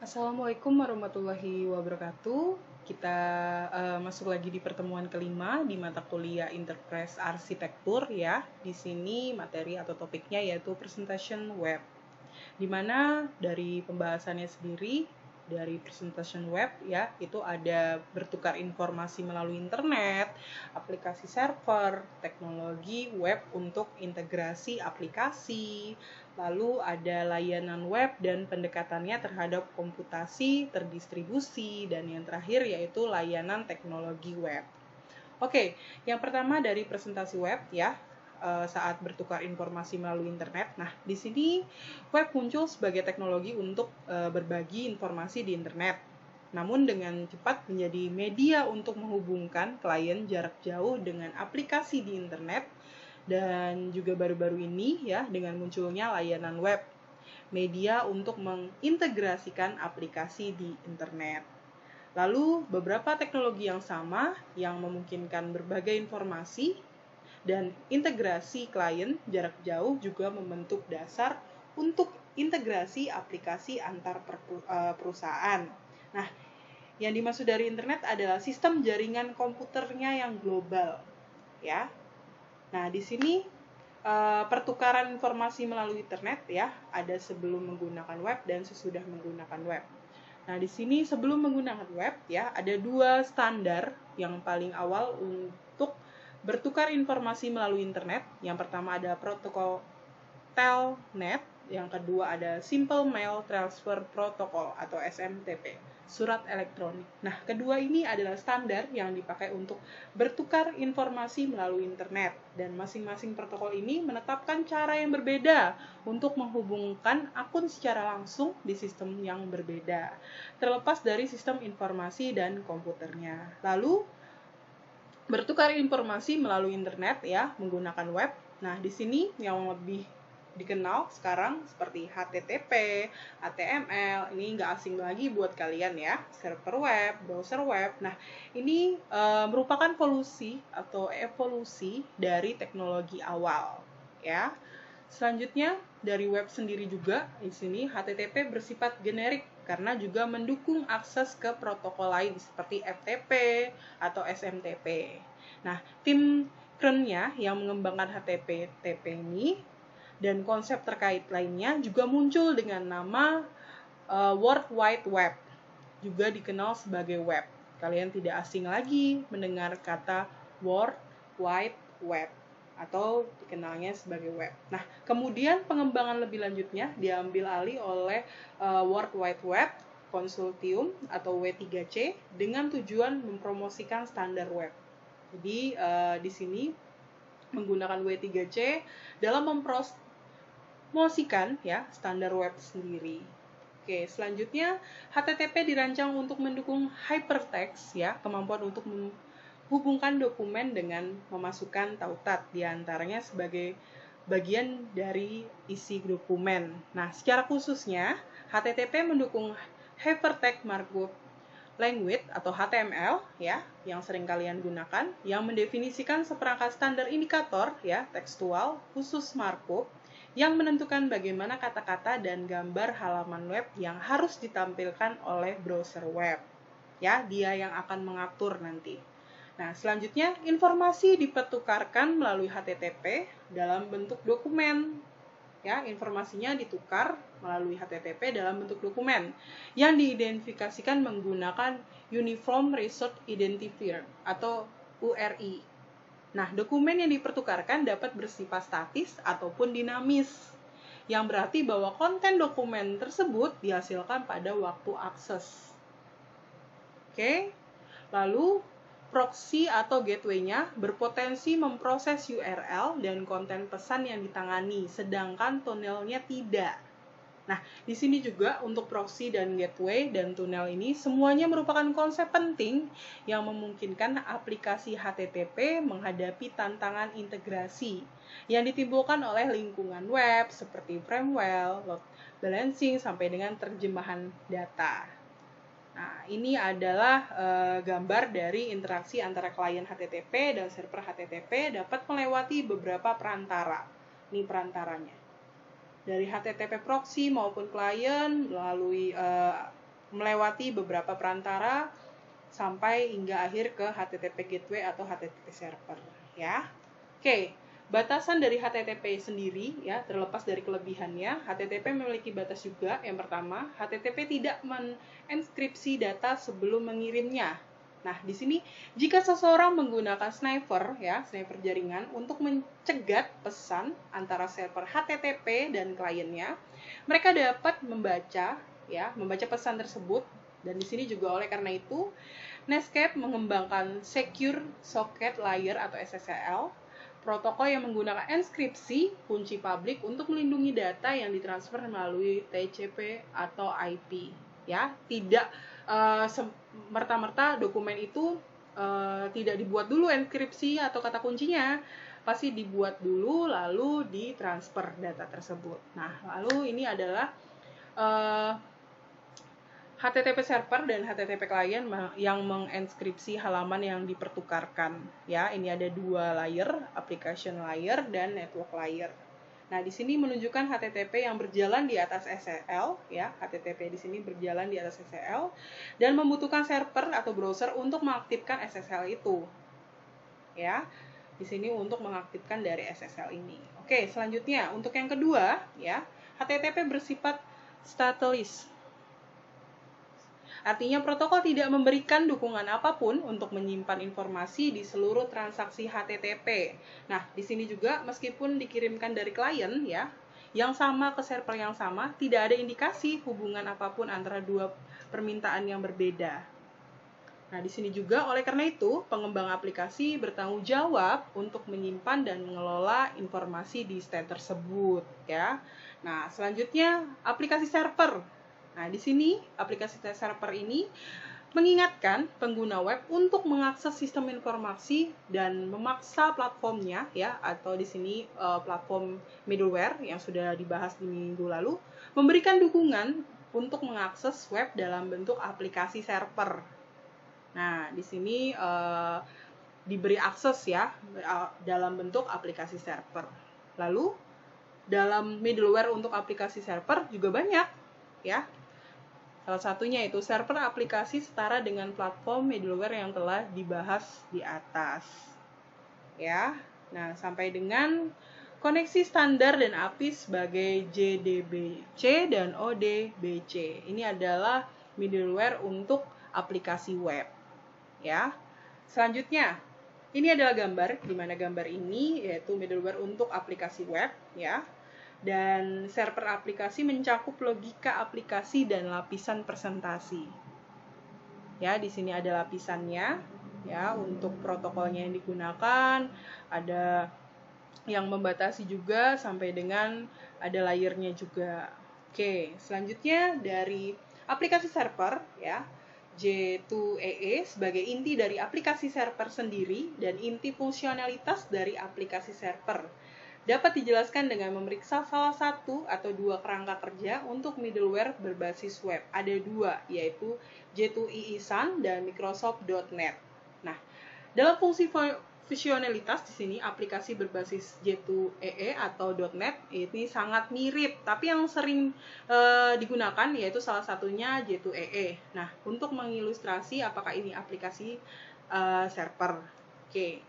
Assalamualaikum warahmatullahi wabarakatuh. Kita masuk lagi di pertemuan kelima di mata kuliah Enterprise Arsitektur ya. Di sini materi atau topiknya yaitu Presentation Web. Di mana dari pembahasannya sendiri dari presentation web ya, itu ada bertukar informasi melalui internet, aplikasi server, teknologi web untuk integrasi aplikasi, lalu ada layanan web dan pendekatannya terhadap komputasi, terdistribusi, dan yang terakhir yaitu layanan teknologi web. Oke, yang pertama dari presentasi web ya, saat bertukar informasi melalui internet. Nah, di sini web muncul sebagai teknologi untuk berbagi informasi di internet. Namun dengan cepat menjadi media untuk menghubungkan klien jarak jauh dengan aplikasi di internet, dan juga baru-baru ini ya dengan munculnya layanan web, media untuk mengintegrasikan aplikasi di internet. Lalu beberapa teknologi yang sama yang memungkinkan berbagai informasi dan integrasi klien jarak jauh juga membentuk dasar untuk integrasi aplikasi antar perusahaan. Nah, yang dimaksud dari internet adalah sistem jaringan komputernya yang global, ya. Nah, di sini pertukaran informasi melalui internet ya, ada sebelum menggunakan web dan sesudah menggunakan web. Nah, di sini sebelum menggunakan web ya, ada dua standar yang paling awal untuk bertukar informasi melalui internet. Yang pertama ada protokol Telnet, yang kedua ada Simple Mail Transfer Protocol atau SMTP, surat elektronik. Nah, kedua ini adalah standar yang dipakai untuk bertukar informasi melalui internet, dan masing-masing protokol ini menetapkan cara yang berbeda untuk menghubungkan akun secara langsung di sistem yang berbeda, terlepas dari sistem informasi dan komputernya. Lalu, bertukar informasi melalui internet ya, menggunakan web. Nah, di sini yang lebih dikenal sekarang seperti HTTP, HTML, ini nggak asing lagi buat kalian ya, server web, browser web. Nah, ini merupakan evolusi dari teknologi awal ya. Selanjutnya dari web sendiri juga, di sini HTTP bersifat generik karena juga mendukung akses ke protokol lain seperti FTP atau SMTP. Nah, tim kerennya yang mengembangkan HTTP ini dan konsep terkait lainnya juga muncul dengan nama World Wide Web, juga dikenal sebagai web. Kalian tidak asing lagi mendengar kata World Wide Web atau dikenalnya sebagai web. Nah, kemudian pengembangan lebih lanjutnya diambil alih oleh World Wide Web Consortium atau W3C dengan tujuan mempromosikan standar web. Jadi di sini menggunakan W3C dalam mempromosikan ya standar web sendiri. Oke, selanjutnya HTTP dirancang untuk mendukung hypertext ya, kemampuan untuk menghubungkan dokumen dengan memasukkan tautat diantaranya sebagai bagian dari isi dokumen. Nah, secara khususnya HTTP mendukung Hypertext Markup Language atau HTML ya, yang sering kalian gunakan, yang mendefinisikan seperangkat standar indikator ya tekstual khusus markup yang menentukan bagaimana kata-kata dan gambar halaman web yang harus ditampilkan oleh browser web. Ya, dia yang akan mengatur nanti. Nah, selanjutnya informasi dipertukarkan melalui HTTP dalam bentuk dokumen. Ya, informasinya ditukar melalui HTTP dalam bentuk dokumen yang diidentifikasikan menggunakan Uniform Resource Identifier atau URI. Nah, dokumen yang dipertukarkan dapat bersifat statis ataupun dinamis, yang berarti bahwa konten dokumen tersebut dihasilkan pada waktu akses. Oke, lalu proxy atau gateway-nya berpotensi memproses URL dan konten pesan yang ditangani, sedangkan tunnel-nya tidak. Nah, di sini juga untuk proxy dan gateway dan tunnel ini semuanya merupakan konsep penting yang memungkinkan aplikasi HTTP menghadapi tantangan integrasi yang ditimbulkan oleh lingkungan web seperti firmware, load balancing, sampai dengan terjemahan data. Nah, ini adalah gambar dari interaksi antara klien HTTP dan server HTTP dapat melewati beberapa perantara. Ini perantaranya. Dari HTTP proxy maupun klien melalui melewati beberapa perantara sampai hingga akhir ke HTTP gateway atau HTTP server ya. Oke, batasan dari HTTP sendiri ya, terlepas dari kelebihannya, HTTP memiliki batas juga. Yang pertama, HTTP tidak menenskripsi data sebelum mengirimnya. Nah, di sini jika seseorang menggunakan sniper jaringan untuk mencegat pesan antara server HTTP dan kliennya, mereka dapat membaca pesan tersebut. Dan di sini juga oleh karena itu, Netscape mengembangkan Secure Socket Layer atau SSL, protokol yang menggunakan enskripsi kunci publik untuk melindungi data yang ditransfer melalui TCP atau IP. Ya, tidak merta-merta dokumen itu tidak dibuat dulu enskripsi atau kata kuncinya, pasti dibuat dulu lalu ditransfer data tersebut. Nah, lalu ini adalah HTTP server dan HTTP client yang menginskripsi halaman yang dipertukarkan. Ya, ini ada dua layer, application layer dan network layer. Nah, di sini menunjukkan HTTP yang berjalan di atas SSL, ya. HTTP di sini berjalan di atas SSL dan membutuhkan server atau browser untuk mengaktifkan SSL itu. Ya. Di sini untuk mengaktifkan dari SSL ini. Oke, selanjutnya untuk yang kedua, ya, HTTP bersifat stateless. Artinya protokol tidak memberikan dukungan apapun untuk menyimpan informasi di seluruh transaksi HTTP. Nah, di sini juga meskipun dikirimkan dari klien ya, yang sama ke server yang sama, tidak ada indikasi hubungan apapun antara dua permintaan yang berbeda. Nah, di sini juga oleh karena itu, pengembang aplikasi bertanggung jawab untuk menyimpan dan mengelola informasi di state tersebut ya. Nah, selanjutnya aplikasi server. Nah, di sini aplikasi server ini mengingatkan pengguna web untuk mengakses sistem informasi dan memaksa platformnya ya, atau di sini platform middleware yang sudah dibahas di minggu lalu, memberikan dukungan untuk mengakses web dalam bentuk aplikasi server. Nah, di sini diberi akses ya dalam bentuk aplikasi server. Lalu dalam middleware untuk aplikasi server juga banyak ya. Salah satunya itu server aplikasi setara dengan platform middleware yang telah dibahas di atas. Ya. Nah, sampai dengan koneksi standar dan API sebagai JDBC dan ODBC. Ini adalah middleware untuk aplikasi web. Ya. Selanjutnya, ini adalah gambar, di mana gambar ini yaitu middleware untuk aplikasi web, ya. Dan server aplikasi mencakup logika aplikasi dan lapisan presentasi. Ya, di sini ada lapisannya, ya, untuk protokolnya yang digunakan, ada yang membatasi juga sampai dengan ada layernya juga. Oke, selanjutnya dari aplikasi server, ya. J2EE sebagai inti dari aplikasi server sendiri dan inti fungsionalitas dari aplikasi server. Dapat dijelaskan dengan memeriksa salah satu atau dua kerangka kerja untuk middleware berbasis web. Ada dua, yaitu J2EE Sun dan Microsoft.NET. Nah, dalam fungsi fungsionalitas di sini aplikasi berbasis J2EE atau .NET ini sangat mirip, tapi yang sering digunakan yaitu salah satunya J2EE. Nah, untuk mengilustrasi apakah ini aplikasi server. Oke.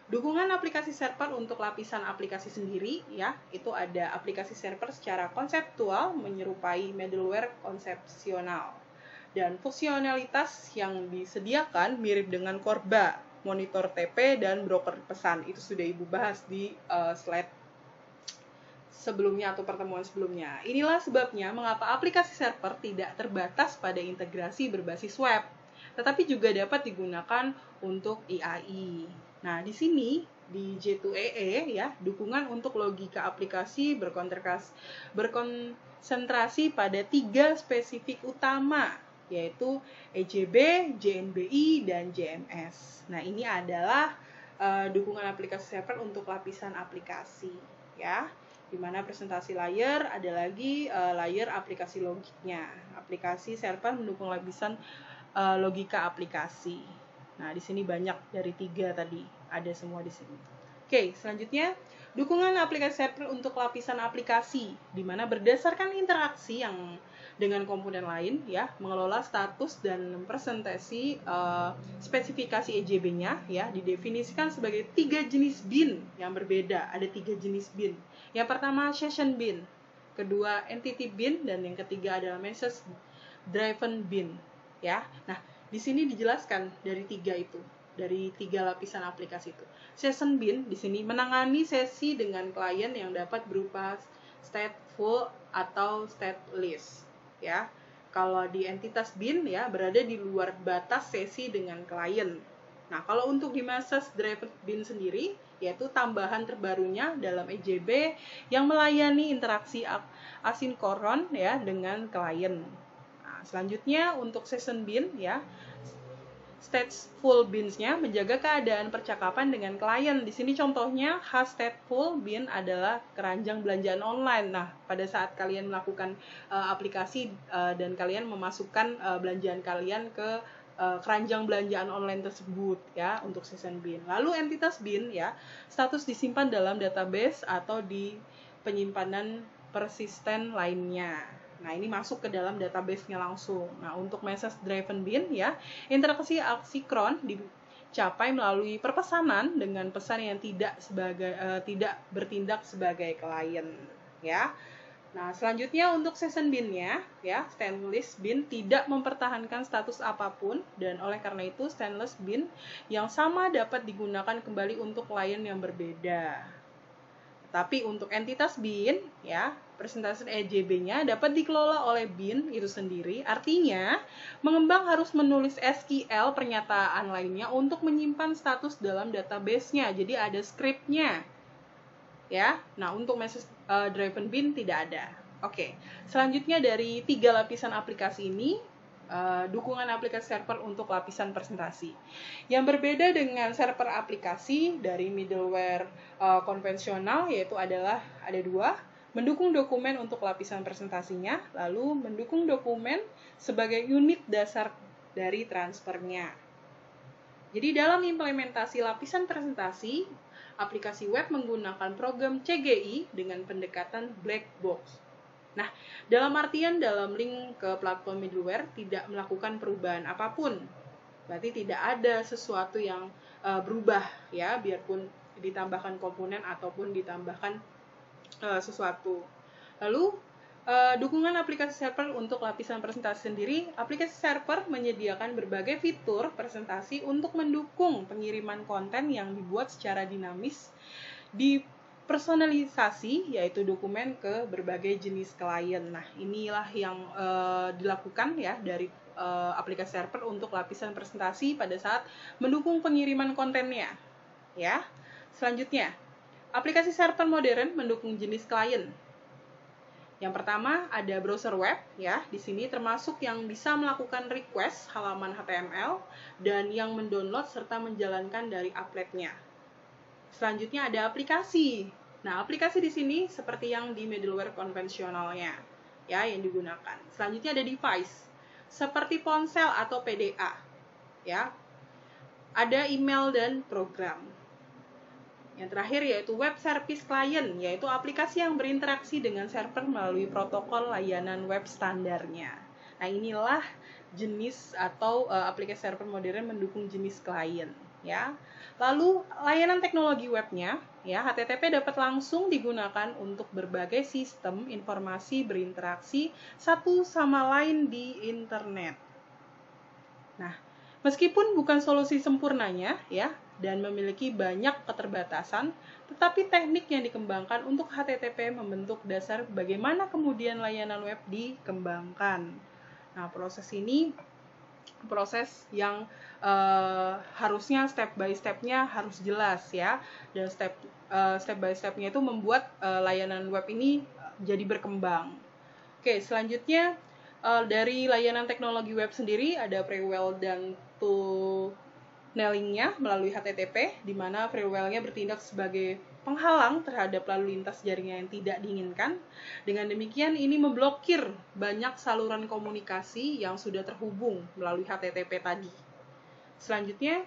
Dukungan aplikasi server untuk lapisan aplikasi sendiri ya, itu ada aplikasi server secara konseptual menyerupai middleware konsepsional. Dan fungsionalitas yang disediakan mirip dengan Corba, monitor TP dan broker pesan. Itu sudah Ibu bahas di slide sebelumnya atau pertemuan sebelumnya. Inilah sebabnya mengapa aplikasi server tidak terbatas pada integrasi berbasis web, tetapi juga dapat digunakan untuk IAI. Nah, di sini di J2EE ya, dukungan untuk logika aplikasi berkonsentrasi pada 3 spesifik utama, yaitu EJB, JNBI, dan JMS. Nah, ini adalah dukungan aplikasi server untuk lapisan aplikasi ya. Di mana presentasi layer ada lagi layer aplikasi logiknya. Aplikasi server mendukung lapisan logika aplikasi. Nah, di sini banyak dari 3 tadi, ada semua di sini. Oke, selanjutnya dukungan aplikasi server untuk lapisan aplikasi, di mana berdasarkan interaksi yang dengan komponen lain ya, mengelola status dan presentasi spesifikasi EJB-nya ya, didefinisikan sebagai 3 jenis bin yang berbeda. Ada 3 jenis bin. Yang pertama session bin, kedua entity bin, dan yang ketiga adalah message driven bin ya. Nah, di sini dijelaskan dari 3 itu, dari 3 lapisan aplikasi itu. Session bin di sini menangani sesi dengan klien yang dapat berupa stateful atau stateless ya. Kalau di entitas bin ya berada di luar batas sesi dengan klien. Nah, kalau untuk di message driven bin sendiri, yaitu tambahan terbarunya dalam EJB yang melayani interaksi asinkron ya dengan klien. Nah, selanjutnya untuk session bin ya, stateful bins-nya menjaga keadaan percakapan dengan klien. Di sini contohnya khas stateful bin adalah keranjang belanjaan online. Nah, pada saat kalian melakukan aplikasi dan kalian memasukkan belanjaan kalian ke keranjang belanjaan online tersebut ya, untuk session bin. Lalu entitas bin ya, status disimpan dalam database atau di penyimpanan persisten lainnya. Nah, ini masuk ke dalam database-nya langsung. Nah, untuk message driven bin ya, interaksi asinkron dicapai melalui perpesanan dengan pesan yang tidak bertindak sebagai klien ya. Nah, selanjutnya untuk session bin-nya ya, stainless bin tidak mempertahankan status apapun, dan oleh karena itu stainless bin yang sama dapat digunakan kembali untuk klien yang berbeda. Tapi untuk entitas bin ya, presentasi EJB-nya dapat dikelola oleh bin itu sendiri. Artinya, mengembang harus menulis SQL pernyataan lainnya untuk menyimpan status dalam database-nya. Jadi ada script-nya. Ya. Nah, untuk message driven bin tidak ada. Oke. Selanjutnya dari 3 lapisan aplikasi ini, dukungan aplikasi server untuk lapisan presentasi. Yang berbeda dengan server aplikasi dari middleware konvensional yaitu adalah ada 2, mendukung dokumen untuk lapisan presentasinya, lalu mendukung dokumen sebagai unit dasar dari transfernya. Jadi dalam implementasi lapisan presentasi, aplikasi web menggunakan program CGI dengan pendekatan black box. Nah, dalam artian dalam link ke platform middleware tidak melakukan perubahan apapun. Berarti tidak ada sesuatu yang berubah ya, biarpun ditambahkan komponen ataupun ditambahkan sesuatu. Lalu, dukungan aplikasi server untuk lapisan presentasi sendiri, aplikasi server menyediakan berbagai fitur presentasi untuk mendukung pengiriman konten yang dibuat secara dinamis di personalisasi, yaitu dokumen ke berbagai jenis klien. Nah, inilah yang dilakukan ya dari aplikasi server untuk lapisan presentasi pada saat mendukung pengiriman kontennya. Ya. Selanjutnya, aplikasi server modern mendukung jenis klien. Yang pertama ada browser web ya. Di sini termasuk yang bisa melakukan request halaman HTML dan yang mendownload serta menjalankan dari applet-nya. Selanjutnya ada aplikasi. Nah, aplikasi di sini seperti yang di middleware konvensionalnya ya yang digunakan. Selanjutnya ada device seperti ponsel atau PDA ya. Ada email dan program. Yang terakhir yaitu web service client, yaitu aplikasi yang berinteraksi dengan server melalui protokol layanan web standarnya. Nah, inilah jenis atau aplikasi server modern mendukung jenis klien ya. Lalu layanan teknologi webnya ya, HTTP dapat langsung digunakan untuk berbagai sistem informasi berinteraksi satu sama lain di internet. Nah, meskipun bukan solusi sempurnanya ya dan memiliki banyak keterbatasan, tetapi teknik yang dikembangkan untuk HTTP membentuk dasar bagaimana kemudian layanan web dikembangkan. Nah, proses ini proses yang harusnya step by step-nya harus jelas ya, dan step by step-nya itu membuat layanan web ini jadi berkembang. Oke, selanjutnya dari layanan teknologi web sendiri ada Freewell dan tunnelingnya melalui HTTP, di mana Freewell-nya bertindak sebagai penghalang terhadap lalu lintas jaringan yang tidak diinginkan. Dengan demikian, ini memblokir banyak saluran komunikasi yang sudah terhubung melalui HTTP tadi. Selanjutnya,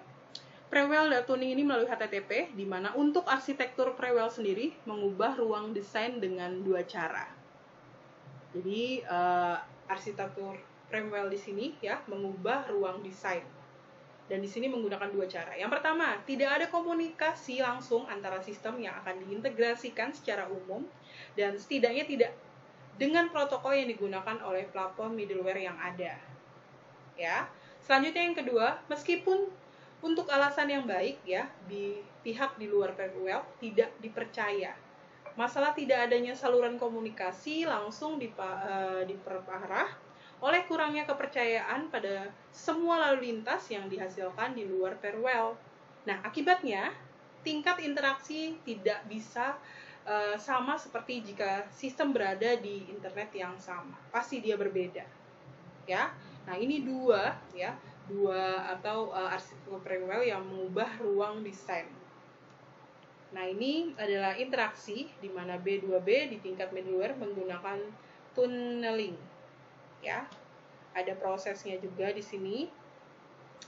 Freewell dan tuning ini melalui HTTP, di mana untuk arsitektur Freewell sendiri mengubah ruang desain dengan 2 cara. Jadi, arsitektur Framewell di sini ya mengubah ruang desain. Dan di sini menggunakan dua cara. Yang pertama, tidak ada komunikasi langsung antara sistem yang akan diintegrasikan secara umum dan setidaknya tidak dengan protokol yang digunakan oleh platform middleware yang ada. Ya. Selanjutnya yang kedua, meskipun untuk alasan yang baik ya, di pihak di luar Framewell tidak dipercaya. Masalah tidak adanya saluran komunikasi langsung diperparah oleh kurangnya kepercayaan pada semua lalu lintas yang dihasilkan di luar Framewell. Nah, akibatnya tingkat interaksi tidak bisa sama seperti jika sistem berada di internet yang sama. Pasti dia berbeda. Ya. Nah, ini dua arsitektur Framewell yang mengubah ruang desain. Nah, ini adalah interaksi di mana B2B di tingkat middleware menggunakan tunneling. Ya. Ada prosesnya juga di sini.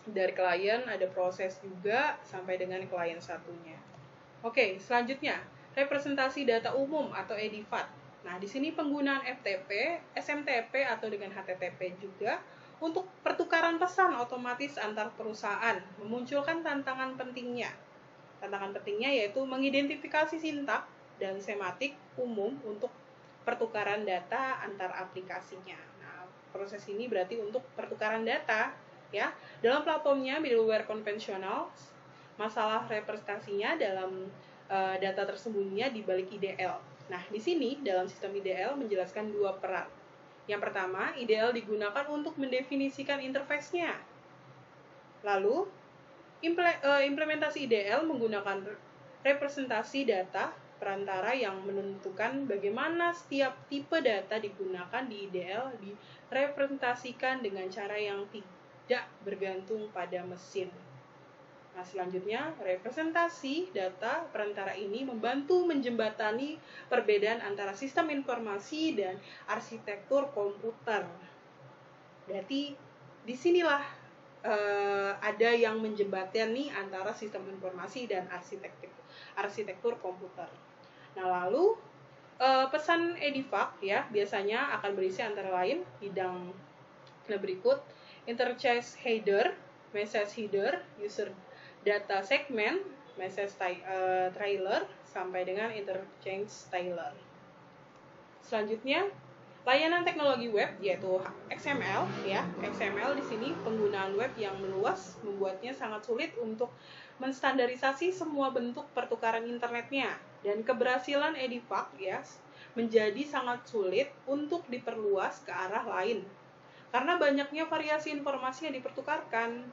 Dari klien ada proses juga sampai dengan klien satunya. Oke, selanjutnya representasi data umum atau EDIFAT. Nah, di sini penggunaan FTP, SMTP atau dengan HTTP juga untuk pertukaran pesan otomatis antar perusahaan memunculkan tantangan pentingnya. Tantangan pentingnya yaitu mengidentifikasi sintak dan sematik umum untuk pertukaran data antar aplikasinya. Nah, proses ini berarti untuk pertukaran data ya. Dalam platformnya middleware konvensional, masalah representasinya dalam data tersembunyinya di balik IDL. Nah, di sini dalam sistem IDL menjelaskan dua peran. Yang pertama, IDL digunakan untuk mendefinisikan interface-nya. Lalu, implementasi IDL menggunakan representasi data perantara yang menentukan bagaimana setiap tipe data digunakan di IDL direpresentasikan dengan cara yang tidak bergantung pada mesin. Nah, selanjutnya, representasi data perantara ini membantu menjembatani perbedaan antara sistem informasi dan arsitektur komputer. Berarti, disinilah ada yang menjembatani antara sistem informasi dan arsitektur komputer. Nah, lalu pesan EDIFACT ya biasanya akan berisi antara lain bidang berikut: interchange header, message header, user data segment, message trailer sampai dengan interchange trailer. Selanjutnya, layanan teknologi web yaitu XML ya. XML di sini penggunaan web yang meluas membuatnya sangat sulit untuk menstandarisasi semua bentuk pertukaran internetnya dan keberhasilan EDIFACT ya menjadi sangat sulit untuk diperluas ke arah lain karena banyaknya variasi informasi yang dipertukarkan.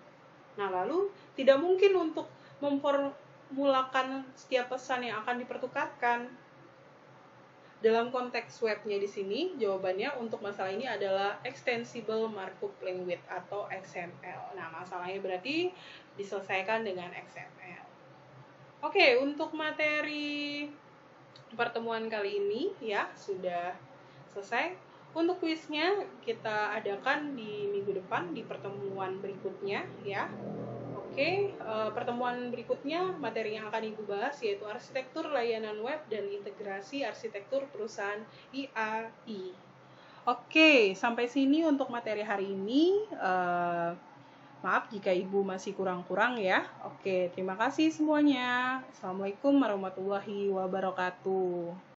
Nah, lalu tidak mungkin untuk memformulakan setiap pesan yang akan dipertukarkan. Dalam konteks webnya di sini, jawabannya untuk masalah ini adalah Extensible Markup Language atau XML. Nah, masalahnya berarti diselesaikan dengan XML. Oke, untuk materi pertemuan kali ini ya sudah selesai. Untuk kuisnya kita adakan di minggu depan di pertemuan berikutnya ya. Oke, pertemuan berikutnya materi yang akan Ibu bahas yaitu arsitektur layanan web dan integrasi arsitektur perusahaan IAI. Oke, sampai sini untuk materi hari ini. Maaf jika Ibu masih kurang-kurang ya. Oke, terima kasih semuanya. Assalamualaikum warahmatullahi wabarakatuh.